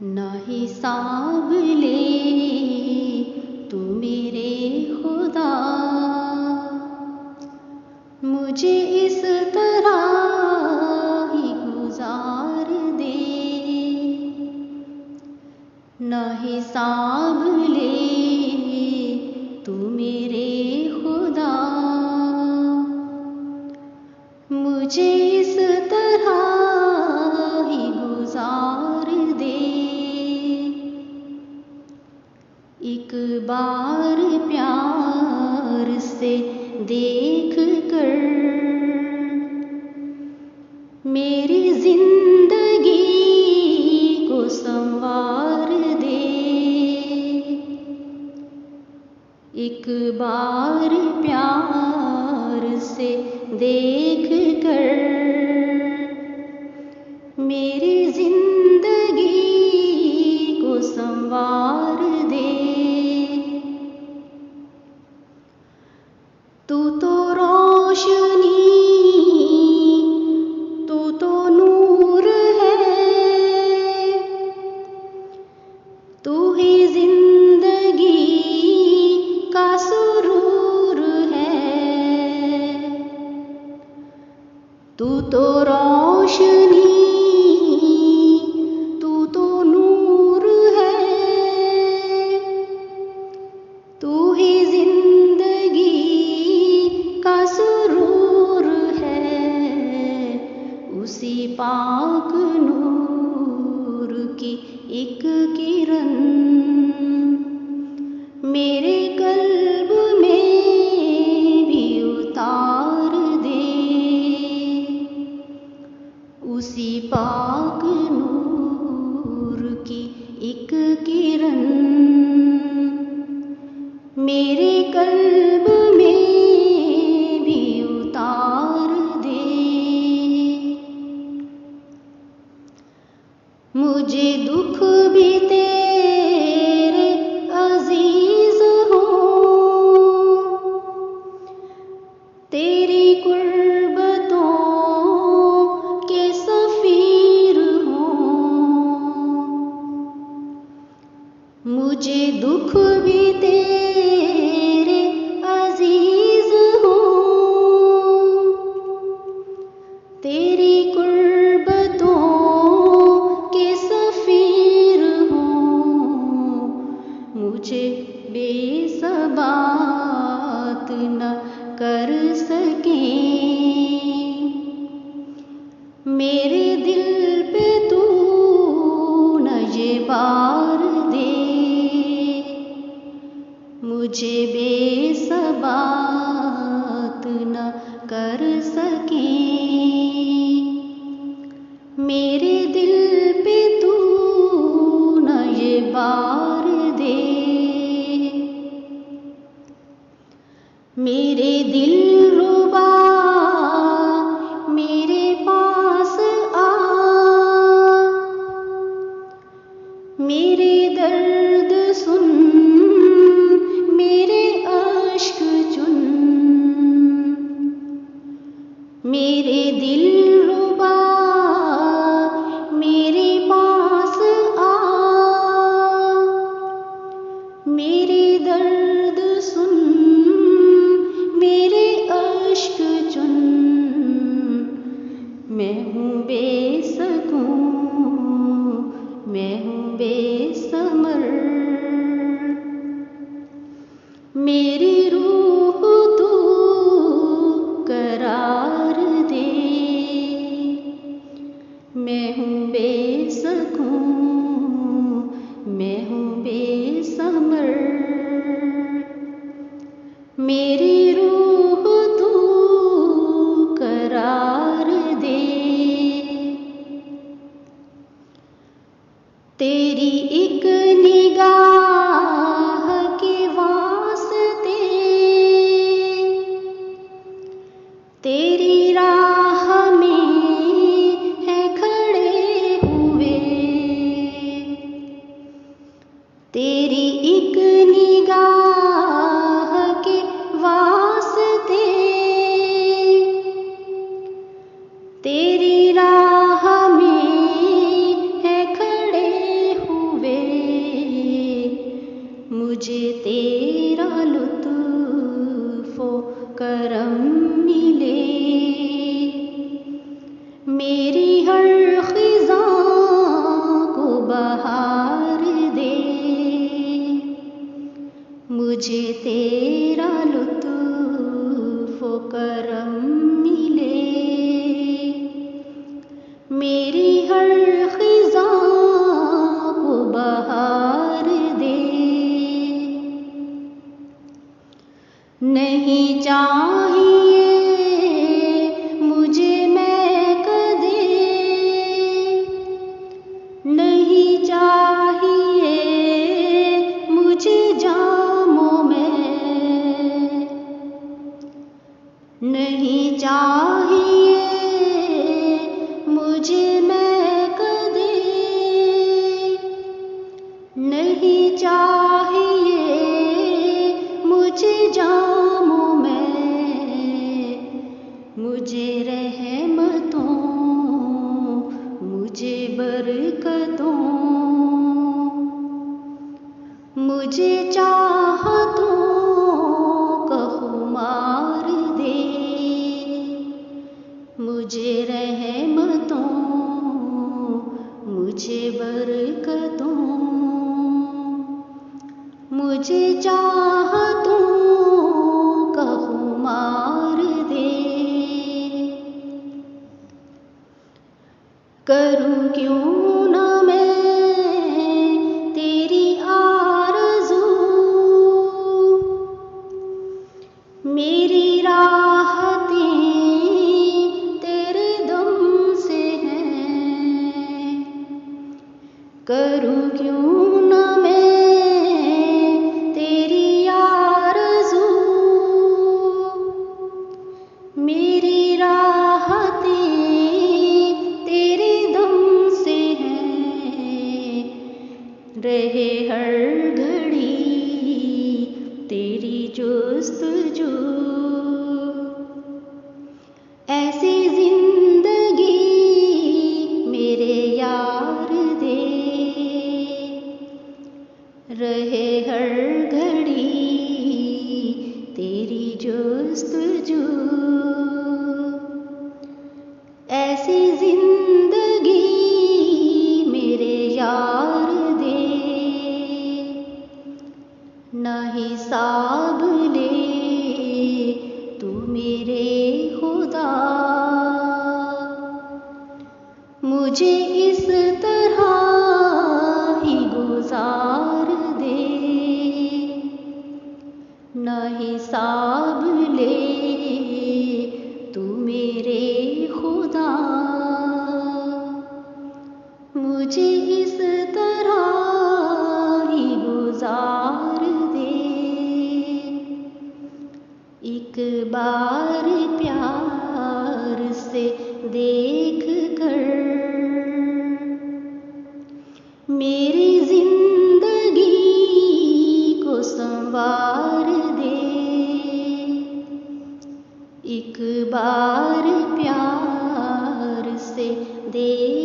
ना हिसाब ले तू मेरे खुदा, मुझे इस तरह ही गुजार दे। ना हिसाब ले तू मेरे खुदा, मुझे इस तरह ही गुजार दे। एक बार प्यार से देख कर मेरी जिंदगी को संवार दे। एक बार प्यार से देख कर मेरी जिंदगी को संवार दे। तू तो रोशनी, तू तो नूर है, तू ही जिंदगी का सुरूर है। तू तो रोशनी, तू तो नूर है, तू ही जिंदगी का सुरूर है। उसी पाक नूर की एक किरण मेरे कल्ब में भी उतार दे। उसी पाक नूर की एक किरण मेरे कल्ब में भी उतार दे। मुझे दुख भी तेरे अजीज हो, तेरी कुर्बतों के सफीर हो। मुझे दुख भी तेरे अजीज हो, तेरी कुर्बतों के सफीर हो। मुझे बेसबात न कर सके, मेरे दिल पे तू न ये बार दे। मुझे बेसबात न कर सके, मेरे दिल पे तू न ये बार दे। मेरे दिल रुबा मेरे पास आ, मेरे दर्द सुन, मेरे अश्क चुन। मेरे दिल रुबा मेरे पास आ, मेरे दर्द सुन, मेरे अश्क चुन। मैं हूँ बेसकूं, मैं हूँ बेसमर, मेरी रूह तू करार दे। मैं हूँ बेसकूं, मैं हूँ बेसमर, मेरी रूह तू करार दे। तेरी एक निगाह के वास्ते, तेरी राह में है खड़े हुए। तेरी एक निगाह के वास्ते, तेरी राह में है खड़े हुए। तेरा लुत्फ़ व करम मिले, मेरी हर ख़िज़ा को बहार दे। नहीं चाहिए मुझे महक दे, नहीं चाहिए मुझे जामों में, नहीं चाहिए मुझे महक दे, नहीं चाहिए मुझे जामों में, मुझे रहमतों मुझे बरकतों, मुझे चाहतों का खुमार दे, मुझे रहमतों मुझे बरकतों, मुझे चाहतों का खुमार दे। करूं क्यों ना मैं तेरी आरज़ू, मेरी राहतें तेरे दम से हैं। करूं क्यों ना मैं तेरी आरज़ू, मेरी राहतें तेरे दम से हैं। रहे हर घड़ी तेरी जुस्तजू, ऐसी जिंदगी मेरे यार दे। रहे हर घड़ी तेरी जुस्तजू, ऐसी जिंदगी मेरे यार दे। ना हिसाब ले तू मेरे खुदा, मुझे इस तरह ही गुजार दे। ना हिसाब ले तू मेरे खुदा, मुझे इस तरह ही गुजार दे। एक बार प्यार से देख कर मेरी जिंदगी को संवार दे। एक बार प्यार से देख